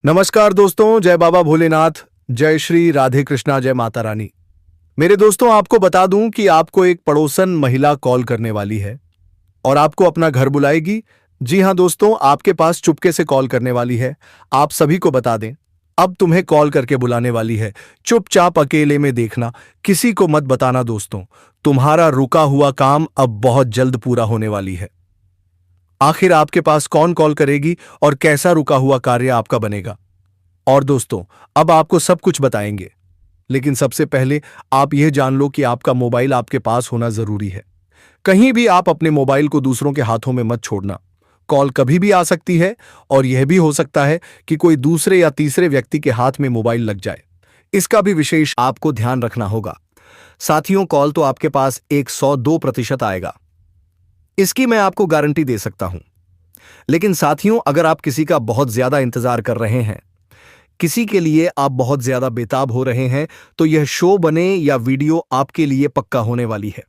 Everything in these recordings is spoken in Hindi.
नमस्कार दोस्तों, जय बाबा भोलेनाथ, जय श्री राधे कृष्णा, जय माता रानी। मेरे दोस्तों, आपको बता दूं कि आपको एक पड़ोसन महिला कॉल करने वाली है और आपको अपना घर बुलाएगी। जी हां दोस्तों, आपके पास चुपके से कॉल करने वाली है। आप सभी को बता दें, अब तुम्हें कॉल करके बुलाने वाली है। चुपचाप अकेले में देखना, किसी को मत बताना दोस्तों। तुम्हारा रुका हुआ काम अब बहुत जल्द पूरा होने वाली है। आखिर आपके पास कौन कॉल करेगी और कैसा रुका हुआ कार्य आपका बनेगा? और दोस्तों, अब आपको सब कुछ बताएंगे, लेकिन सबसे पहले आप यह जान लो कि आपका मोबाइल आपके पास होना जरूरी है। कहीं भी आप अपने मोबाइल को दूसरों के हाथों में मत छोड़ना। कॉल कभी भी आ सकती है और यह भी हो सकता है कि कोई दूसरे या तीसरे व्यक्ति के हाथ में मोबाइल लग जाए। इसका भी विशेष आपको ध्यान रखना होगा। साथियों, कॉल तो आपके पास 102% आएगा, इसकी मैं आपको गारंटी दे सकता हूं। लेकिन साथियों, अगर आप किसी का बहुत ज्यादा इंतजार कर रहे हैं, किसी के लिए आप बहुत ज्यादा बेताब हो रहे हैं, तो यह शो बने या वीडियो आपके लिए पक्का होने वाली है।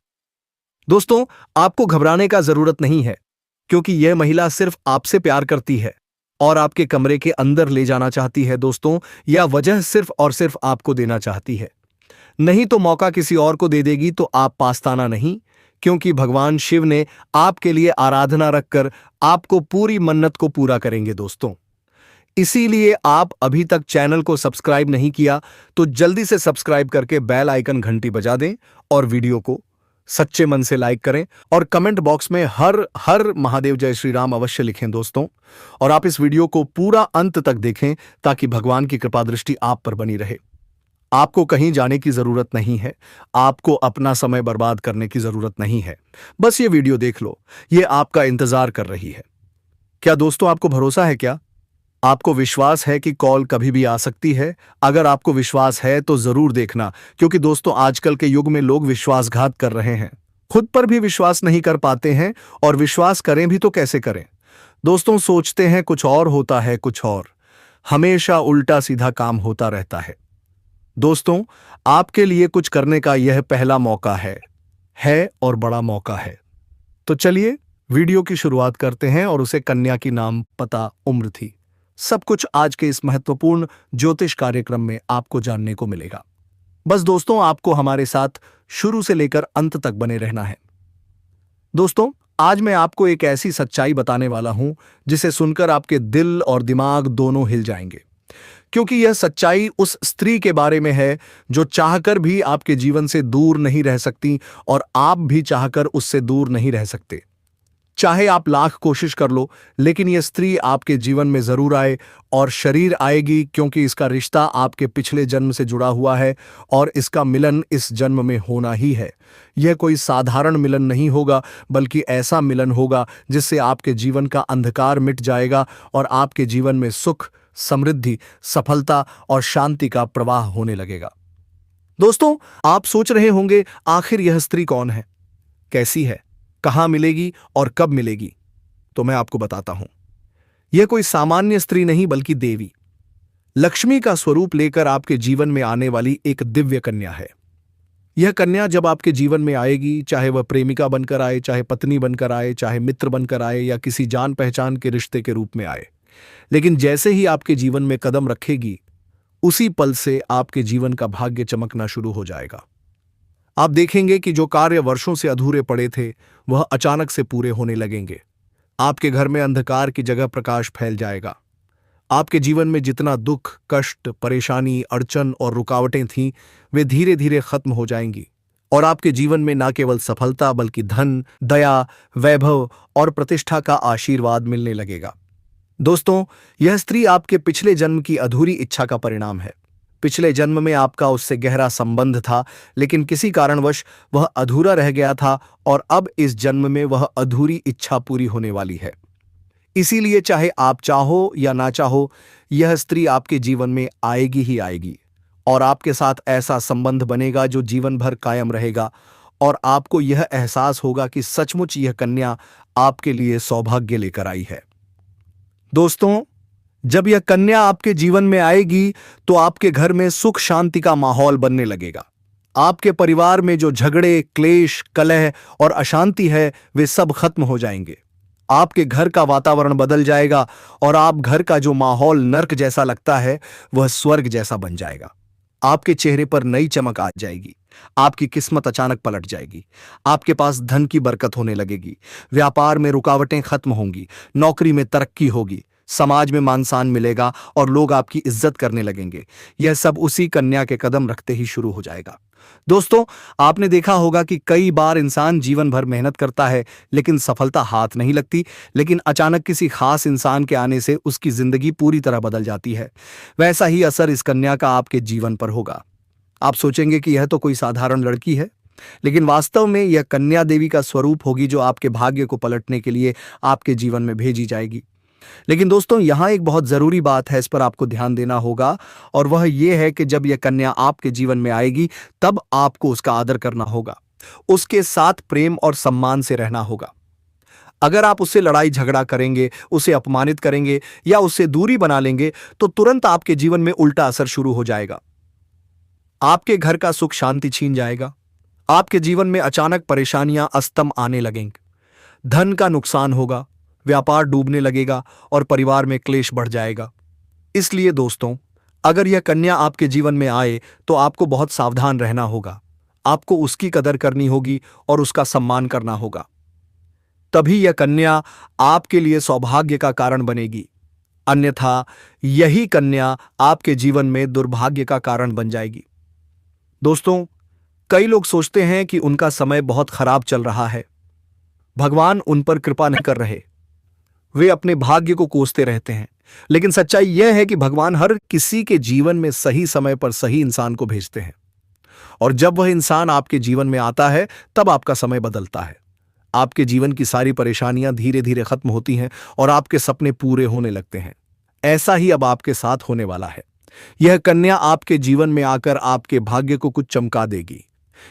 दोस्तों, आपको घबराने का जरूरत नहीं है, क्योंकि यह महिला सिर्फ आपसे प्यार करती है और आपके कमरे के अंदर ले जाना चाहती है दोस्तों, या वजह सिर्फ और सिर्फ आपको देना चाहती है। नहीं तो मौका किसी और को दे देगी तो आप पास्ताना नहीं, क्योंकि भगवान शिव ने आपके लिए आराधना रखकर आपको पूरी मन्नत को पूरा करेंगे दोस्तों। इसीलिए आप अभी तक चैनल को सब्सक्राइब नहीं किया तो जल्दी से सब्सक्राइब करके बेल आइकन घंटी बजा दें और वीडियो को सच्चे मन से लाइक करें और कमेंट बॉक्स में हर हर महादेव जय श्री राम अवश्य लिखें दोस्तों। और आप इस वीडियो को पूरा अंत तक देखें ताकि भगवान की कृपा दृष्टि आप पर बनी रहे। आपको कहीं जाने की जरूरत नहीं है, आपको अपना समय बर्बाद करने की जरूरत नहीं है। बस ये वीडियो देख लो, ये आपका इंतजार कर रही है। क्या दोस्तों, आपको भरोसा है? क्या आपको विश्वास है कि कॉल कभी भी आ सकती है? अगर आपको विश्वास है तो जरूर देखना, क्योंकि दोस्तों आजकल के युग में लोग विश्वासघात कर रहे हैं, खुद पर भी विश्वास नहीं कर पाते हैं, और विश्वास करें भी तो कैसे करें दोस्तों? सोचते हैं कुछ और, होता है कुछ और। हमेशा उल्टा सीधा काम होता रहता है दोस्तों। आपके लिए कुछ करने का यह पहला मौका है और बड़ा मौका है। तो चलिए वीडियो की शुरुआत करते हैं। और उसे कन्या की नाम, पता, उम्र थी, सब कुछ आज के इस महत्वपूर्ण ज्योतिष कार्यक्रम में आपको जानने को मिलेगा। बस दोस्तों, आपको हमारे साथ शुरू से लेकर अंत तक बने रहना है। दोस्तों, आज मैं आपको एक ऐसी सच्चाई बताने वाला हूं जिसे सुनकर आपके दिल और दिमाग दोनों हिल जाएंगे, क्योंकि यह सच्चाई उस स्त्री के बारे में है जो चाहकर भी आपके जीवन से दूर नहीं रह सकती और आप भी चाहकर उससे दूर नहीं रह सकते। चाहे आप लाख कोशिश कर लो, लेकिन यह स्त्री आपके जीवन में जरूर आए, और शरीर आएगी, क्योंकि इसका रिश्ता आपके पिछले जन्म से जुड़ा हुआ है और इसका मिलन इस जन्म में होना ही है। यह कोई साधारण मिलन नहीं होगा, बल्कि ऐसा मिलन होगा जिससे आपके जीवन का अंधकार मिट जाएगा और आपके जीवन में सुख, समृद्धि, सफलता और शांति का प्रवाह होने लगेगा। दोस्तों, आप सोच रहे होंगे, आखिर यह स्त्री कौन है, कैसी है, कहां मिलेगी और कब मिलेगी? तो मैं आपको बताता हूं। यह कोई सामान्य स्त्री नहीं, बल्कि देवी लक्ष्मी का स्वरूप लेकर आपके जीवन में आने वाली एक दिव्य कन्या है। यह कन्या जब आपके जीवन में आएगी, चाहे वह प्रेमिका बनकर आए, चाहे पत्नी बनकर आए, चाहे मित्र बनकर आए, या किसी जान पहचान के रिश्ते के रूप में आए, लेकिन जैसे ही आपके जीवन में कदम रखेगी, उसी पल से आपके जीवन का भाग्य चमकना शुरू हो जाएगा। आप देखेंगे कि जो कार्य वर्षों से अधूरे पड़े थे, वह अचानक से पूरे होने लगेंगे। आपके घर में अंधकार की जगह प्रकाश फैल जाएगा। आपके जीवन में जितना दुख, कष्ट, परेशानी, अड़चन और रुकावटें थीं, वे धीरे धीरे खत्म हो जाएंगी और आपके जीवन में न केवल सफलता, बल्कि धन, दया, वैभव और प्रतिष्ठा का आशीर्वाद मिलने लगेगा। दोस्तों, यह स्त्री आपके पिछले जन्म की अधूरी इच्छा का परिणाम है। पिछले जन्म में आपका उससे गहरा संबंध था, लेकिन किसी कारणवश वह अधूरा रह गया था, और अब इस जन्म में वह अधूरी इच्छा पूरी होने वाली है। इसीलिए चाहे आप चाहो या ना चाहो, यह स्त्री आपके जीवन में आएगी ही आएगी, और आपके साथ ऐसा संबंध बनेगा जो जीवन भर कायम रहेगा, और आपको यह एहसास होगा कि सचमुच यह कन्या आपके लिए सौभाग्य लेकर आई है। दोस्तों, जब यह कन्या आपके जीवन में आएगी तो आपके घर में सुख शांति का माहौल बनने लगेगा। आपके परिवार में जो झगड़े, क्लेश, कलह और अशांति है, वे सब खत्म हो जाएंगे। आपके घर का वातावरण बदल जाएगा और आप घर का जो माहौल नर्क जैसा लगता है वह स्वर्ग जैसा बन जाएगा। आपके चेहरे पर नई चमक आ जाएगी। आपकी किस्मत अचानक पलट जाएगी। आपके पास धन की बरकत होने लगेगी। व्यापार में रुकावटें खत्म होंगी। नौकरी में तरक्की होगी। समाज में मान सम्मान मिलेगा और लोग आपकी इज्जत करने लगेंगे। यह सब उसी कन्या के कदम रखते ही शुरू हो जाएगा। दोस्तों, आपने देखा होगा कि कई बार इंसान जीवन भर मेहनत करता है लेकिन सफलता हाथ नहीं लगती, लेकिन अचानक किसी खास इंसान के आने से उसकी जिंदगी पूरी तरह बदल जाती है। वैसा ही असर इस कन्या का आपके जीवन पर होगा। आप सोचेंगे कि यह तो कोई साधारण लड़की है, लेकिन वास्तव में यह कन्या देवी का स्वरूप होगी जो आपके भाग्य को पलटने के लिए आपके जीवन में भेजी जाएगी। लेकिन दोस्तों, यहां एक बहुत जरूरी बात है, इस पर आपको ध्यान देना होगा, और वह यह है कि जब यह कन्या आपके जीवन में आएगी तब आपको उसका आदर करना होगा। उसके साथ प्रेम और सम्मान से रहना होगा। अगर आप उससे लड़ाई झगड़ा करेंगे, उसे अपमानित करेंगे या उससे दूरी बना लेंगे तो तुरंत आपके जीवन में उल्टा असर शुरू हो जाएगा। आपके घर का सुख शांति छीन जाएगा। आपके जीवन में अचानक परेशानियां अस्तम आने लगेंगी। धन का नुकसान होगा। व्यापार डूबने लगेगा और परिवार में क्लेश बढ़ जाएगा। इसलिए दोस्तों, अगर यह कन्या आपके जीवन में आए तो आपको बहुत सावधान रहना होगा। आपको उसकी कदर करनी होगी और उसका सम्मान करना होगा। तभी यह कन्या आपके लिए सौभाग्य का कारण बनेगी। अन्यथा यही कन्या आपके जीवन में दुर्भाग्य का कारण बन जाएगी। दोस्तों, कई लोग सोचते हैं कि उनका समय बहुत खराब चल रहा है, भगवान उन पर कृपा नहीं कर रहे। वे अपने भाग्य को कोसते रहते हैं, लेकिन सच्चाई यह है कि भगवान हर किसी के जीवन में सही समय पर सही इंसान को भेजते हैं, और जब वह इंसान आपके जीवन में आता है तब आपका समय बदलता है। आपके जीवन की सारी परेशानियां धीरे धीरे खत्म होती हैं और आपके सपने पूरे होने लगते हैं। ऐसा ही अब आपके साथ होने वाला है। यह कन्या आपके जीवन में आकर आपके भाग्य को कुछ चमका देगी।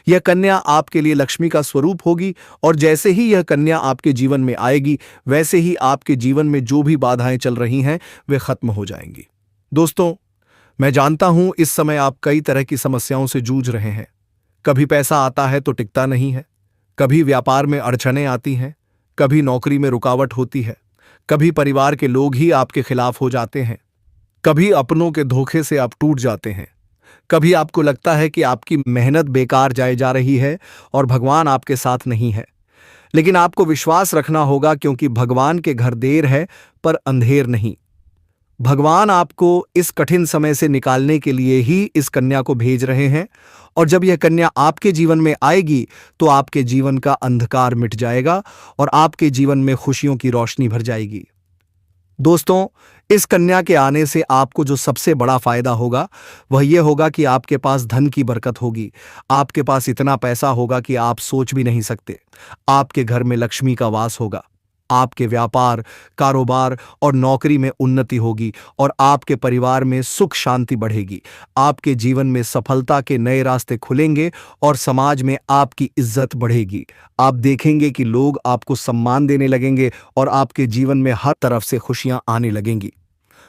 यह कन्या आपके लिए लक्ष्मी का स्वरूप होगी, और जैसे ही यह कन्या आपके जीवन में आएगी वैसे ही आपके जीवन में जो भी बाधाएं चल रही हैं वे खत्म हो जाएंगी। दोस्तों, मैं जानता हूं इस समय आप कई तरह की समस्याओं से जूझ रहे हैं। कभी पैसा आता है तो टिकता नहीं है, कभी व्यापार में अड़चनें आती हैं, कभी नौकरी में रुकावट होती है, कभी परिवार के लोग ही आपके खिलाफ हो जाते हैं, कभी अपनों के धोखे से आप टूट जाते हैं, कभी आपको लगता है कि आपकी मेहनत बेकार जाए जा रही है और भगवान आपके साथ नहीं है। लेकिन आपको विश्वास रखना होगा, क्योंकि भगवान के घर देर है पर अंधेर नहीं। भगवान आपको इस कठिन समय से निकालने के लिए ही इस कन्या को भेज रहे हैं, और जब यह कन्या आपके जीवन में आएगी तो आपके जीवन का अंधकार मिट जाएगा और आपके जीवन में खुशियों की रोशनी भर जाएगी। दोस्तों, इस कन्या के आने से आपको जो सबसे बड़ा फायदा होगा वह यह होगा कि आपके पास धन की बरकत होगी। आपके पास इतना पैसा होगा कि आप सोच भी नहीं सकते। आपके घर में लक्ष्मी का वास होगा। आपके व्यापार, कारोबार और नौकरी में उन्नति होगी और आपके परिवार में सुख शांति बढ़ेगी। आपके जीवन में सफलता के नए रास्ते खुलेंगे और समाज में आपकी इज्जत बढ़ेगी। आप देखेंगे कि लोग आपको सम्मान देने लगेंगे और आपके जीवन में हर तरफ से खुशियां आने लगेंगी।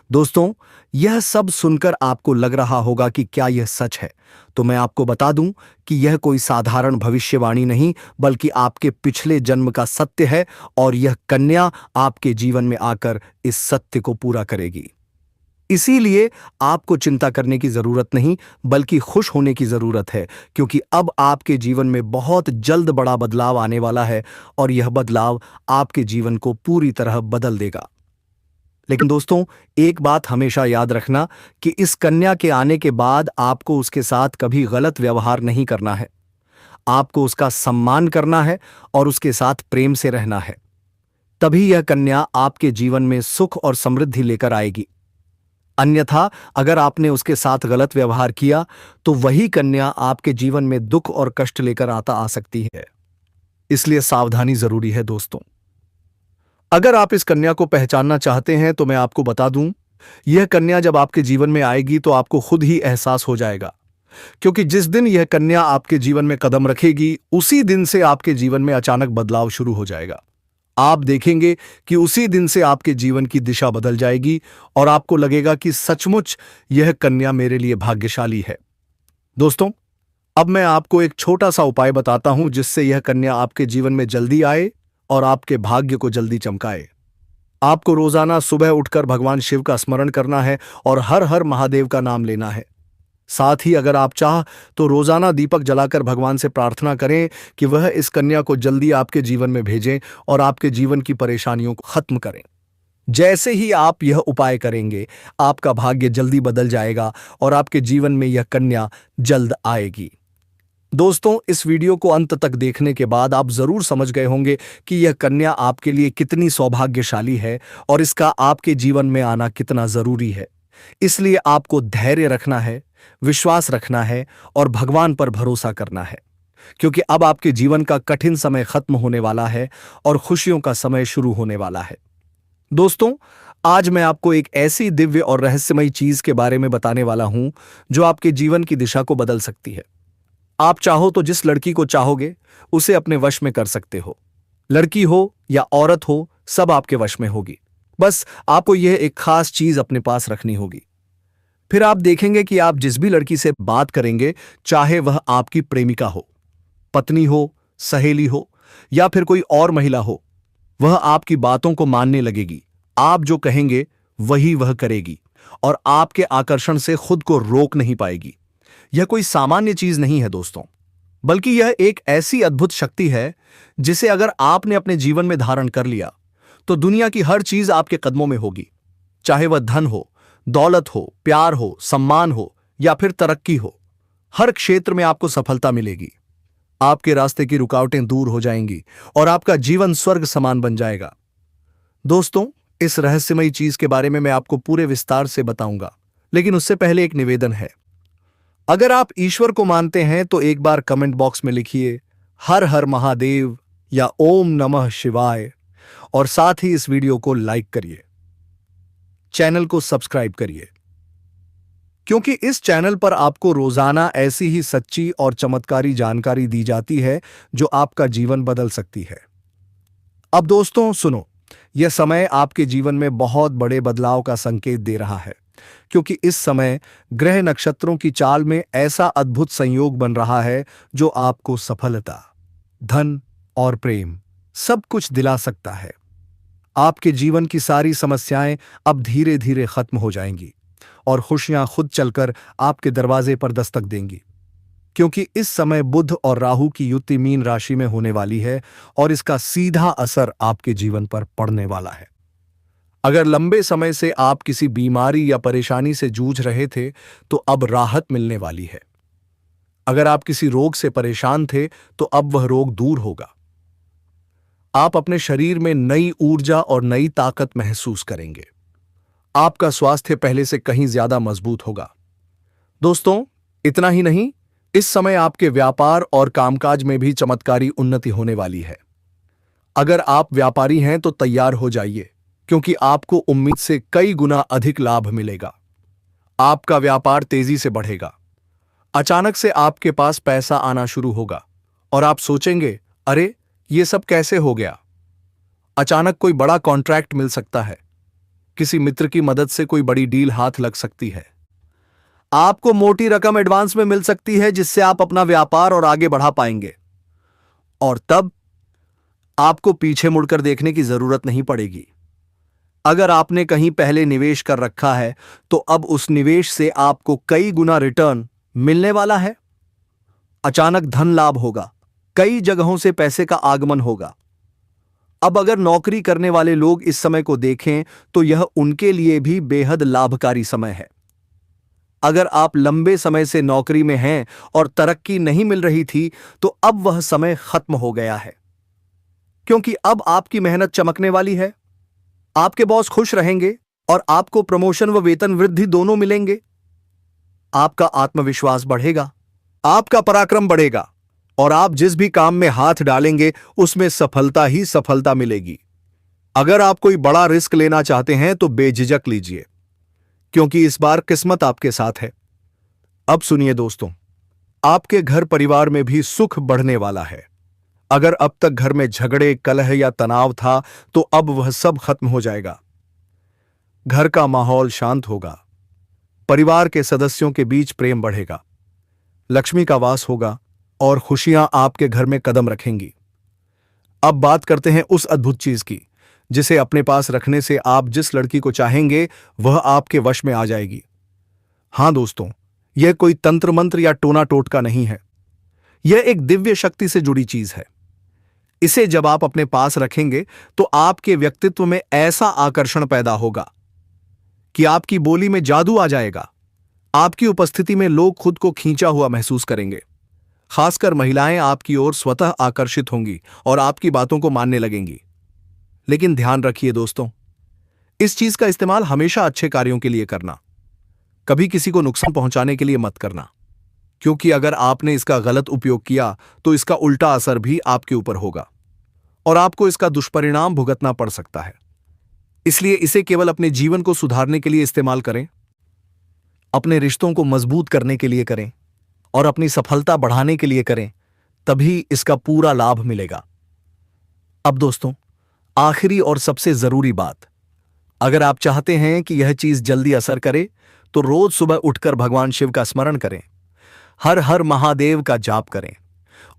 दोस्तों, यह सब सुनकर आपको लग रहा होगा कि क्या यह सच है? तो मैं आपको बता दूं कि यह कोई साधारण भविष्यवाणी नहीं, बल्कि आपके पिछले जन्म का सत्य है, और यह कन्या आपके जीवन में आकर इस सत्य को पूरा करेगी। इसीलिए आपको चिंता करने की जरूरत नहीं, बल्कि खुश होने की जरूरत है, क्योंकि अब आपके जीवन में बहुत जल्द बड़ा बदलाव आने वाला है, और यह बदलाव आपके जीवन को पूरी तरह बदल देगा। लेकिन दोस्तों, एक बात हमेशा याद रखना कि इस कन्या के आने के बाद आपको उसके साथ कभी गलत व्यवहार नहीं करना है। आपको उसका सम्मान करना है और उसके साथ प्रेम से रहना है। तभी यह कन्या आपके जीवन में सुख और समृद्धि लेकर आएगी। अन्यथा अगर आपने उसके साथ गलत व्यवहार किया तो वही कन्या आपके जीवन में दुख और कष्ट लेकर आ सकती है। इसलिए सावधानी जरूरी है दोस्तों। अगर आप इस कन्या को पहचानना चाहते हैं तो मैं आपको बता दूं, यह कन्या जब आपके जीवन में आएगी तो आपको खुद ही एहसास हो जाएगा, क्योंकि जिस दिन यह कन्या आपके जीवन में कदम रखेगी उसी दिन से आपके जीवन में अचानक बदलाव शुरू हो जाएगा। आप देखेंगे कि उसी दिन से आपके जीवन की दिशा बदल जाएगी और आपको लगेगा कि सचमुच यह कन्या मेरे लिए भाग्यशाली है। दोस्तों, अब मैं आपको एक छोटा सा उपाय बताता हूं जिससे यह कन्या आपके जीवन में जल्दी आए और आपके भाग्य को जल्दी चमकाए। आपको रोजाना सुबह उठकर भगवान शिव का स्मरण करना है और हर हर महादेव का नाम लेना है। साथ ही अगर आप चाह तो रोजाना दीपक जलाकर भगवान से प्रार्थना करें कि वह इस कन्या को जल्दी आपके जीवन में भेजें और आपके जीवन की परेशानियों को खत्म करें। जैसे ही आप यह उपाय करेंगे, आपका भाग्य जल्दी बदल जाएगा और आपके जीवन में यह कन्या जल्द आएगी। दोस्तों, इस वीडियो को अंत तक देखने के बाद आप जरूर समझ गए होंगे कि यह कन्या आपके लिए कितनी सौभाग्यशाली है और इसका आपके जीवन में आना कितना जरूरी है। इसलिए आपको धैर्य रखना है, विश्वास रखना है और भगवान पर भरोसा करना है, क्योंकि अब आपके जीवन का कठिन समय खत्म होने वाला है और खुशियों का समय शुरू होने वाला है। दोस्तों, आज मैं आपको एक ऐसी दिव्य और रहस्यमयी चीज के बारे में बताने वाला हूं जो आपके जीवन की दिशा को बदल सकती है। आप चाहो तो जिस लड़की को चाहोगे उसे अपने वश में कर सकते हो। लड़की हो या औरत हो, सब आपके वश में होगी। बस आपको यह एक खास चीज अपने पास रखनी होगी। फिर आप देखेंगे कि आप जिस भी लड़की से बात करेंगे, चाहे वह आपकी प्रेमिका हो, पत्नी हो, सहेली हो या फिर कोई और महिला हो, वह आपकी बातों को मानने लगेगी। आप जो कहेंगे वही वह करेगी और आपके आकर्षण से खुद को रोक नहीं पाएगी। यह कोई सामान्य चीज नहीं है दोस्तों, बल्कि यह एक ऐसी अद्भुत शक्ति है जिसे अगर आपने अपने जीवन में धारण कर लिया तो दुनिया की हर चीज आपके कदमों में होगी। चाहे वह धन हो, दौलत हो, प्यार हो, सम्मान हो या फिर तरक्की हो, हर क्षेत्र में आपको सफलता मिलेगी। आपके रास्ते की रुकावटें दूर हो जाएंगी और आपका जीवन स्वर्ग समान बन जाएगा। दोस्तों, इस रहस्यमयी चीज के बारे में मैं आपको पूरे विस्तार से बताऊंगा, लेकिन उससे पहले एक निवेदन है। अगर आप ईश्वर को मानते हैं तो एक बार कमेंट बॉक्स में लिखिए हर हर महादेव या ओम नमः शिवाय और साथ ही इस वीडियो को लाइक करिए, चैनल को सब्सक्राइब करिए, क्योंकि इस चैनल पर आपको रोजाना ऐसी ही सच्ची और चमत्कारी जानकारी दी जाती है जो आपका जीवन बदल सकती है। अब दोस्तों सुनो, यह समय आपके जीवन में बहुत बड़े बदलाव का संकेत दे रहा है, क्योंकि इस समय ग्रह नक्षत्रों की चाल में ऐसा अद्भुत संयोग बन रहा है जो आपको सफलता, धन और प्रेम सब कुछ दिला सकता है। आपके जीवन की सारी समस्याएं अब धीरे धीरे खत्म हो जाएंगी और खुशियां खुद चलकर आपके दरवाजे पर दस्तक देंगी, क्योंकि इस समय बुध और राहु की युति मीन राशि में होने वाली है और इसका सीधा असर आपके जीवन पर पड़ने वाला है। अगर लंबे समय से आप किसी बीमारी या परेशानी से जूझ रहे थे तो अब राहत मिलने वाली है। अगर आप किसी रोग से परेशान थे तो अब वह रोग दूर होगा। आप अपने शरीर में नई ऊर्जा और नई ताकत महसूस करेंगे। आपका स्वास्थ्य पहले से कहीं ज्यादा मजबूत होगा। दोस्तों, इतना ही नहीं, इस समय आपके व्यापार और कामकाज में भी चमत्कारी उन्नति होने वाली है। अगर आप व्यापारी हैं तो तैयार हो जाइए, क्योंकि आपको उम्मीद से कई गुना अधिक लाभ मिलेगा। आपका व्यापार तेजी से बढ़ेगा। अचानक से आपके पास पैसा आना शुरू होगा और आप सोचेंगे, अरे ये सब कैसे हो गया। अचानक कोई बड़ा कॉन्ट्रैक्ट मिल सकता है, किसी मित्र की मदद से कोई बड़ी डील हाथ लग सकती है, आपको मोटी रकम एडवांस में मिल सकती है जिससे आप अपना व्यापार और आगे बढ़ा पाएंगे। और तब आपको पीछे मुड़कर देखने की जरूरत नहीं पड़ेगी। अगर आपने कहीं पहले निवेश कर रखा है तो अब उस निवेश से आपको कई गुना रिटर्न मिलने वाला है। अचानक धन लाभ होगा, कई जगहों से पैसे का आगमन होगा। अब अगर नौकरी करने वाले लोग इस समय को देखें तो यह उनके लिए भी बेहद लाभकारी समय है। अगर आप लंबे समय से नौकरी में हैं और तरक्की नहीं मिल रही थी तो अब वह समय खत्म हो गया है, क्योंकि अब आपकी मेहनत चमकने वाली है। आपके बॉस खुश रहेंगे और आपको प्रमोशन व वेतन वृद्धि दोनों मिलेंगे। आपका आत्मविश्वास बढ़ेगा, आपका पराक्रम बढ़ेगा और आप जिस भी काम में हाथ डालेंगे उसमें सफलता ही सफलता मिलेगी। अगर आप कोई बड़ा रिस्क लेना चाहते हैं तो बेझिझक लीजिए, क्योंकि इस बार किस्मत आपके साथ है। अब सुनिए दोस्तों, आपके घर परिवार में भी सुख बढ़ने वाला है। अगर अब तक घर में झगड़े, कलह या तनाव था तो अब वह सब खत्म हो जाएगा। घर का माहौल शांत होगा, परिवार के सदस्यों के बीच प्रेम बढ़ेगा, लक्ष्मी का वास होगा और खुशियां आपके घर में कदम रखेंगी। अब बात करते हैं उस अद्भुत चीज की जिसे अपने पास रखने से आप जिस लड़की को चाहेंगे वह आपके वश में आ जाएगी। हाँ दोस्तों, यह कोई तंत्र मंत्र या टोना टोटका नहीं है। यह एक दिव्य शक्ति से जुड़ी चीज है। इसे जब आप अपने पास रखेंगे तो आपके व्यक्तित्व में ऐसा आकर्षण पैदा होगा कि आपकी बोली में जादू आ जाएगा। आपकी उपस्थिति में लोग खुद को खींचा हुआ महसूस करेंगे। खासकर महिलाएं आपकी ओर स्वतः आकर्षित होंगी और आपकी बातों को मानने लगेंगी। लेकिन ध्यान रखिए दोस्तों, इस चीज का इस्तेमाल हमेशा अच्छे कार्यों के लिए करना, कभी किसी को नुकसान पहुंचाने के लिए मत करना, क्योंकि अगर आपने इसका गलत उपयोग किया तो इसका उल्टा असर भी आपके ऊपर होगा और आपको इसका दुष्परिणाम भुगतना पड़ सकता है। इसलिए इसे केवल अपने जीवन को सुधारने के लिए इस्तेमाल करें, अपने रिश्तों को मजबूत करने के लिए करें और अपनी सफलता बढ़ाने के लिए करें, तभी इसका पूरा लाभ मिलेगा। अब दोस्तों, आखिरी और सबसे जरूरी बात, अगर आप चाहते हैं कि यह चीज जल्दी असर करे तो रोज सुबह उठकर भगवान शिव का स्मरण करें, हर हर महादेव का जाप करें,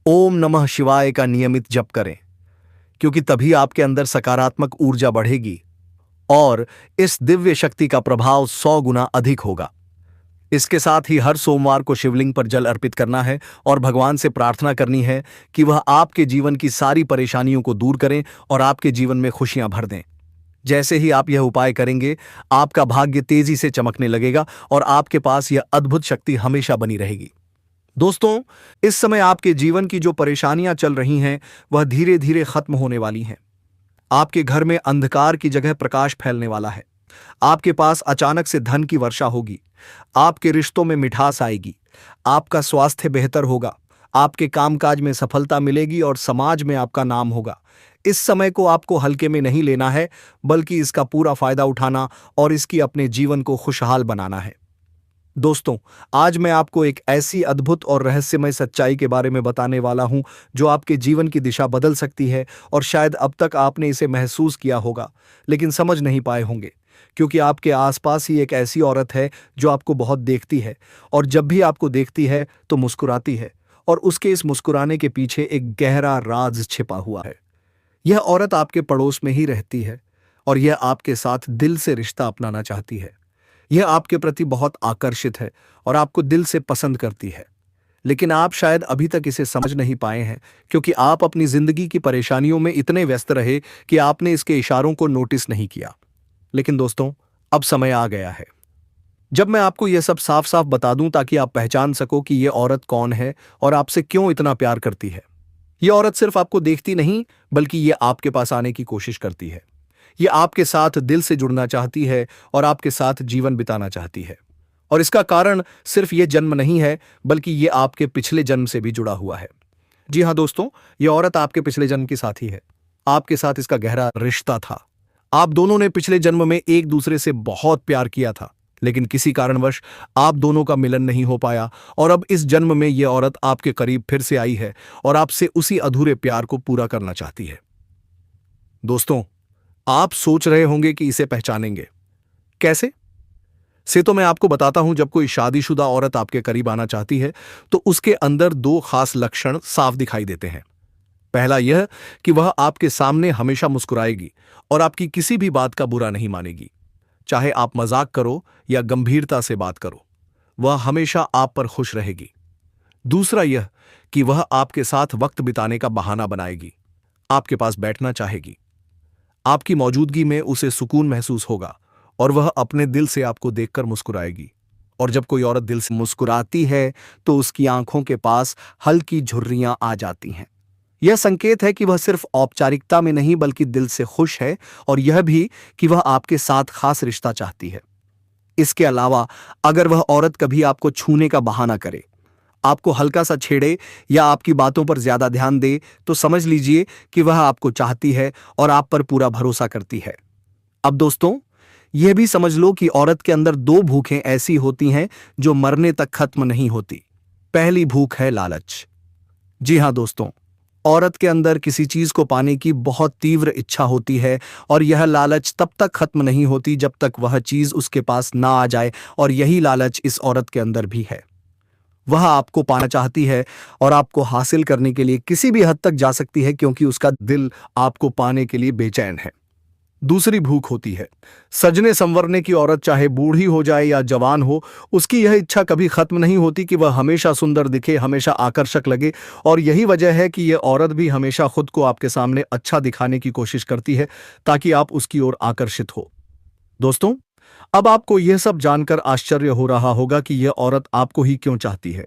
ओम नमः शिवाय का नियमित जप करें, क्योंकि तभी आपके अंदर सकारात्मक ऊर्जा बढ़ेगी और इस दिव्य शक्ति का प्रभाव 100 गुना अधिक होगा। इसके साथ ही हर सोमवार को शिवलिंग पर जल अर्पित करना है और भगवान से प्रार्थना करनी है कि वह आपके जीवन की सारी परेशानियों को दूर करें और आपके जीवन में खुशियां भर दें। जैसे ही आप यह उपाय करेंगे, आपका भाग्य तेजी से चमकने लगेगा और आपके पास यह अद्भुत शक्ति हमेशा बनी रहेगी। दोस्तों, इस समय आपके जीवन की जो परेशानियां चल रही हैं वह धीरे धीरे खत्म होने वाली हैं। आपके घर में अंधकार की जगह प्रकाश फैलने वाला है। आपके पास अचानक से धन की वर्षा होगी। आपके रिश्तों में मिठास आएगी। आपका स्वास्थ्य बेहतर होगा। आपके कामकाज में सफलता मिलेगी और समाज में आपका नाम होगा। इस समय को आपको हल्के में नहीं लेना है, बल्कि इसका पूरा फायदा उठाना और इसकी अपने जीवन को खुशहाल बनाना है। दोस्तों, आज मैं आपको एक ऐसी अद्भुत और रहस्यमय सच्चाई के बारे में बताने वाला हूं जो आपके जीवन की दिशा बदल सकती है और शायद अब तक आपने इसे महसूस किया होगा, लेकिन समझ नहीं पाए होंगे, क्योंकि आपके आसपास ही एक ऐसी औरत है जो आपको बहुत देखती है और जब भी आपको देखती है तो मुस्कुराती है और उसके इस मुस्कुराने के पीछे एक गहरा राज छिपा हुआ है। यह औरत आपके पड़ोस में ही रहती है और यह आपके साथ दिल से रिश्ता अपनाना चाहती है। यह आपके प्रति बहुत आकर्षित है और आपको दिल से पसंद करती है, लेकिन आप शायद अभी तक इसे समझ नहीं पाए हैं, क्योंकि आप अपनी जिंदगी की परेशानियों में इतने व्यस्त रहे कि आपने इसके इशारों को नोटिस नहीं किया। लेकिन दोस्तों, अब समय आ गया है जब मैं आपको यह सब साफ साफ बता दूं, ताकि आप पहचान सको कि यह औरत कौन है और आपसे क्यों इतना प्यार करती है। यह औरत सिर्फ आपको देखती नहीं, बल्कि यह आपके पास आने की कोशिश करती है। यह आपके साथ दिल से जुड़ना चाहती है और आपके साथ जीवन बिताना चाहती है। और इसका कारण सिर्फ यह जन्म नहीं है, बल्कि यह आपके पिछले जन्म से भी जुड़ा हुआ है। जी हाँ दोस्तों, यह औरत आपके पिछले जन्म की साथी है। आपके साथ इसका गहरा रिश्ता था। आप दोनों ने पिछले जन्म में एक दूसरे से बहुत प्यार किया था, लेकिन किसी कारणवश आप दोनों का मिलन नहीं हो पाया और अब इस जन्म में यह औरत आपके करीब फिर से आई है और आपसे उसी अधूरे प्यार को पूरा करना चाहती है। दोस्तों, आप सोच रहे होंगे कि इसे पहचानेंगे कैसे? से तो मैं आपको बताता हूं। जब कोई शादीशुदा औरत आपके करीब आना चाहती है तो उसके अंदर 2 खास लक्षण साफ दिखाई देते हैं। पहला यह कि वह आपके सामने हमेशा मुस्कुराएगी और आपकी किसी भी बात का बुरा नहीं मानेगी। चाहे आप मजाक करो या गंभीरता से बात करो, वह हमेशा आप पर खुश रहेगी। दूसरा यह कि वह आपके साथ वक्त बिताने का बहाना बनाएगी, आपके पास बैठना चाहेगी। आपकी मौजूदगी में उसे सुकून महसूस होगा और वह अपने दिल से आपको देखकर मुस्कुराएगी। और जब कोई औरत दिल से मुस्कुराती है तो उसकी आंखों के पास हल्की झुर्रियां आ जाती हैं। यह संकेत है कि वह सिर्फ औपचारिकता में नहीं, बल्कि दिल से खुश है, और यह भी कि वह आपके साथ खास रिश्ता चाहती है। इसके अलावा अगर वह औरत कभी आपको छूने का बहाना करे, आपको हल्का सा छेड़े या आपकी बातों पर ज्यादा ध्यान दे, तो समझ लीजिए कि वह आपको चाहती है और आप पर पूरा भरोसा करती है। अब दोस्तों, यह भी समझ लो कि औरत के अंदर 2 भूखें ऐसी होती हैं जो मरने तक खत्म नहीं होती। पहली भूख है लालच। जी हां दोस्तों, औरत के अंदर किसी चीज को पाने की बहुत तीव्र इच्छा होती है और यह लालच तब तक खत्म नहीं होती जब तक वह चीज उसके पास ना आ जाए, और यही लालच इस औरत के अंदर भी है। वह आपको पाना चाहती है और आपको हासिल करने के लिए किसी भी हद तक जा सकती है, क्योंकि उसका दिल आपको पाने के लिए बेचैन है। दूसरी भूख होती है। सजने संवरने की औरत चाहे बूढ़ी हो जाए या जवान हो, उसकी यह इच्छा कभी खत्म नहीं होती कि वह हमेशा सुंदर दिखे, हमेशा आकर्षक लगे। और यही वजह है कि यह औरत भी हमेशा खुद को आपके सामने अच्छा दिखाने की कोशिश करती है, ताकि आप उसकी ओर आकर्षित हो। दोस्तों, अब आपको यह सब जानकर आश्चर्य हो रहा होगा कि यह औरत आपको ही क्यों चाहती है।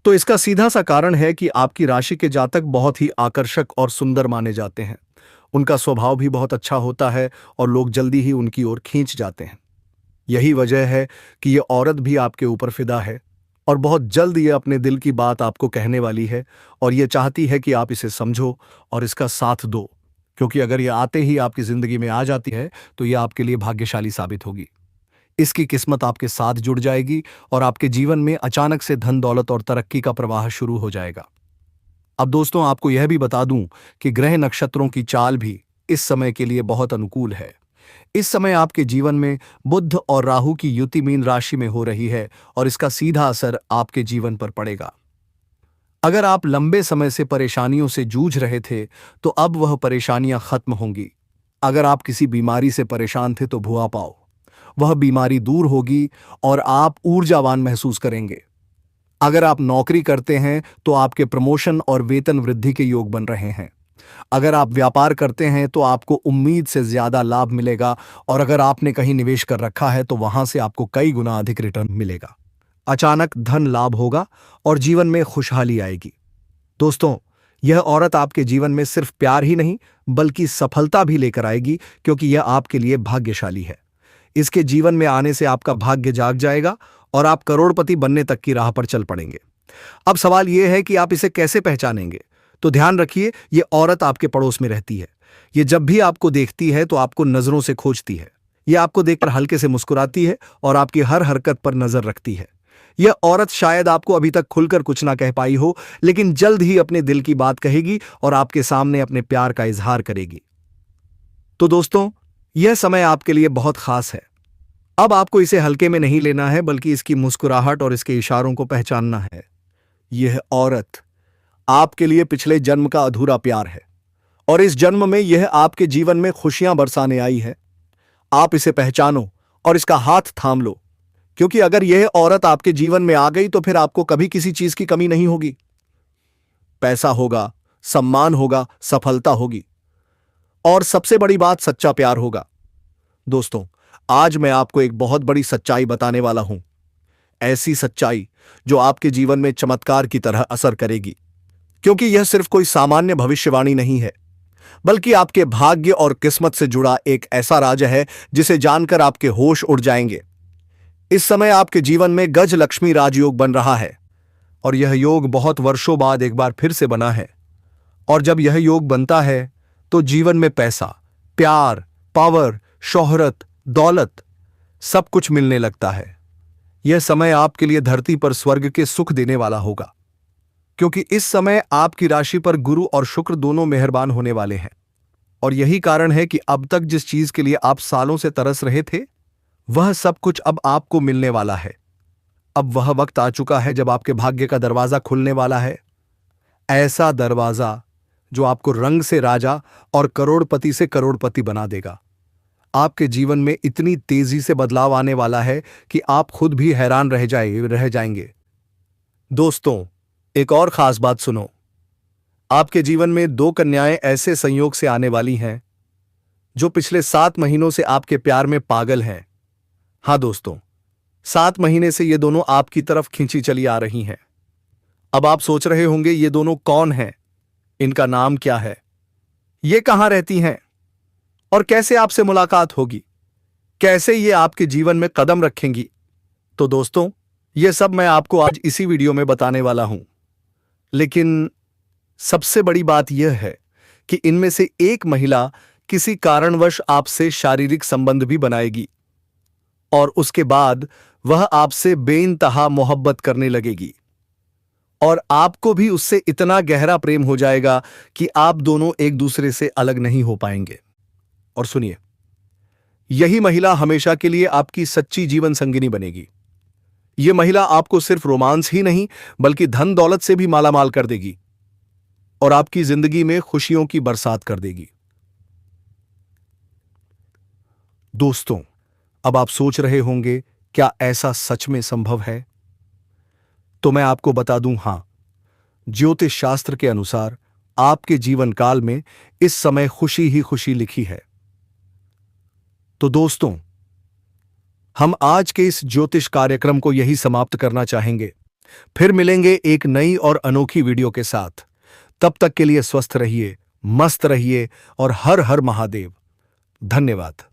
तो इसका सीधा सा कारण है कि आपकी राशि के जातक बहुत ही आकर्षक और सुंदर माने जाते हैं। उनका स्वभाव भी बहुत अच्छा होता है और लोग जल्दी ही उनकी ओर खींच जाते हैं। यही वजह है कि यह औरत भी आपके ऊपर फिदा है और बहुत जल्द ये अपने दिल की बात आपको कहने वाली है, और ये चाहती है कि आप इसे समझो और इसका साथ दो, क्योंकि अगर यह आते ही आपकी जिंदगी में आ जाती है तो यह आपके लिए भाग्यशाली साबित होगी। इसकी किस्मत आपके साथ जुड़ जाएगी और आपके जीवन में अचानक से धन दौलत और तरक्की का प्रवाह शुरू हो जाएगा। अब दोस्तों, आपको यह भी बता दूं कि ग्रह नक्षत्रों की चाल भी इस समय के लिए बहुत अनुकूल है। इस समय आपके जीवन में बुध और राहु की युति मीन राशि में हो रही है और इसका सीधा असर आपके जीवन पर पड़ेगा। अगर आप लंबे समय से परेशानियों से जूझ रहे थे तो अब वह परेशानियां खत्म होंगी। अगर आप किसी बीमारी से परेशान थे तो भुआ पाओ, वह बीमारी दूर होगी और आप ऊर्जावान महसूस करेंगे। अगर आप नौकरी करते हैं तो आपके प्रमोशन और वेतन वृद्धि के योग बन रहे हैं। अगर आप व्यापार करते हैं तो आपको उम्मीद से ज्यादा लाभ मिलेगा, और अगर आपने कहीं निवेश कर रखा है तो वहां से आपको कई गुना अधिक रिटर्न मिलेगा। अचानक धन लाभ होगा और जीवन में खुशहाली आएगी। दोस्तों, यह औरत आपके जीवन में सिर्फ प्यार ही नहीं बल्कि सफलता भी लेकर आएगी, क्योंकि यह आपके लिए भाग्यशाली है। इसके जीवन में आने से आपका भाग्य जाग जाएगा और आप करोड़पति बनने तक की राह पर चल पड़ेंगे। अब सवाल यह है कि आप इसे कैसे पहचानेंगे। तो ध्यान रखिए, यह औरत आपके पड़ोस में रहती है। यह जब भी आपको देखती है तो आपको नजरों से खोजती है। यह आपको देखकर हल्के से मुस्कुराती है और आपकी हर हरकत पर नजर रखती है। यह औरत शायद आपको अभी तक खुलकर कुछ ना कह पाई हो, लेकिन जल्द ही अपने दिल की बात कहेगी और आपके सामने अपने प्यार का इजहार करेगी। तो दोस्तों, यह समय आपके लिए बहुत खास है। अब आपको इसे हल्के में नहीं लेना है, बल्कि इसकी मुस्कुराहट और इसके इशारों को पहचानना है। यह औरत आपके लिए पिछले जन्म का अधूरा प्यार है और इस जन्म में यह आपके जीवन में खुशियां बरसाने आई है। आप इसे पहचानो और इसका हाथ थाम लो, क्योंकि अगर यह औरत आपके जीवन में आ गई तो फिर आपको कभी किसी चीज की कमी नहीं होगी। पैसा होगा, सम्मान होगा, सफलता होगी और सबसे बड़ी बात, सच्चा प्यार होगा। दोस्तों, आज मैं आपको एक बहुत बड़ी सच्चाई बताने वाला हूं। ऐसी सच्चाई जो आपके जीवन में चमत्कार की तरह असर करेगी, क्योंकि यह सिर्फ कोई सामान्य भविष्यवाणी नहीं है, बल्कि आपके भाग्य और किस्मत से जुड़ा एक ऐसा राज है जिसे जानकर आपके होश उड़ जाएंगे। इस समय आपके जीवन में गज लक्ष्मी राजयोग बन रहा है और यह योग बहुत वर्षों बाद एक बार फिर से बना है। और जब यह योग बनता है तो जीवन में पैसा, प्यार, पावर, शोहरत, दौलत सब कुछ मिलने लगता है। यह समय आपके लिए धरती पर स्वर्ग के सुख देने वाला होगा, क्योंकि इस समय आपकी राशि पर गुरु और शुक्र दोनों मेहरबान होने वाले हैं। और यही कारण है कि अब तक जिस चीज के लिए आप सालों से तरस रहे थे, वह सब कुछ अब आपको मिलने वाला है। अब वह वक्त आ चुका है जब आपके भाग्य का दरवाजा खुलने वाला है। ऐसा दरवाजा जो आपको रंग से राजा और करोड़पति से करोड़पति बना देगा। आपके जीवन में इतनी तेजी से बदलाव आने वाला है कि आप खुद भी हैरान रह जाएंगे। दोस्तों, एक और खास बात सुनो। आपके जीवन में 2 कन्याएं ऐसे संयोग से आने वाली हैं जो पिछले 7 महीनों से आपके प्यार में पागल हैं। हाँ दोस्तों, 7 महीने से ये दोनों आपकी तरफ खींची चली आ रही हैं। अब आप सोच रहे होंगे, ये दोनों कौन हैं? इनका नाम क्या है? ये कहां रहती हैं? और कैसे आपसे मुलाकात होगी? कैसे ये आपके जीवन में कदम रखेंगी? तो दोस्तों, ये सब मैं आपको आज इसी वीडियो में बताने वाला हूं। लेकिन सबसे बड़ी बात यह है कि इनमें से एक महिला किसी कारणवश आपसे शारीरिक संबंध भी बनाएगी और उसके बाद वह आपसे बेइंतहा मोहब्बत करने लगेगी और आपको भी उससे इतना गहरा प्रेम हो जाएगा कि आप दोनों एक दूसरे से अलग नहीं हो पाएंगे। और सुनिए, यही महिला हमेशा के लिए आपकी सच्ची जीवन संगिनी बनेगी। ये महिला आपको सिर्फ रोमांस ही नहीं बल्कि धन दौलत से भी मालामाल कर देगी और आपकी जिंदगी में खुशियों की बरसात कर देगी। दोस्तों, अब आप सोच रहे होंगे, क्या ऐसा सच में संभव है? तो मैं आपको बता दूं, हां, ज्योतिष शास्त्र के अनुसार आपके जीवन काल में इस समय खुशी ही खुशी लिखी है। तो दोस्तों, हम आज के इस ज्योतिष कार्यक्रम को यही समाप्त करना चाहेंगे। फिर मिलेंगे एक नई और अनोखी वीडियो के साथ। तब तक के लिए स्वस्थ रहिए, मस्त रहिए और हर हर महादेव। धन्यवाद।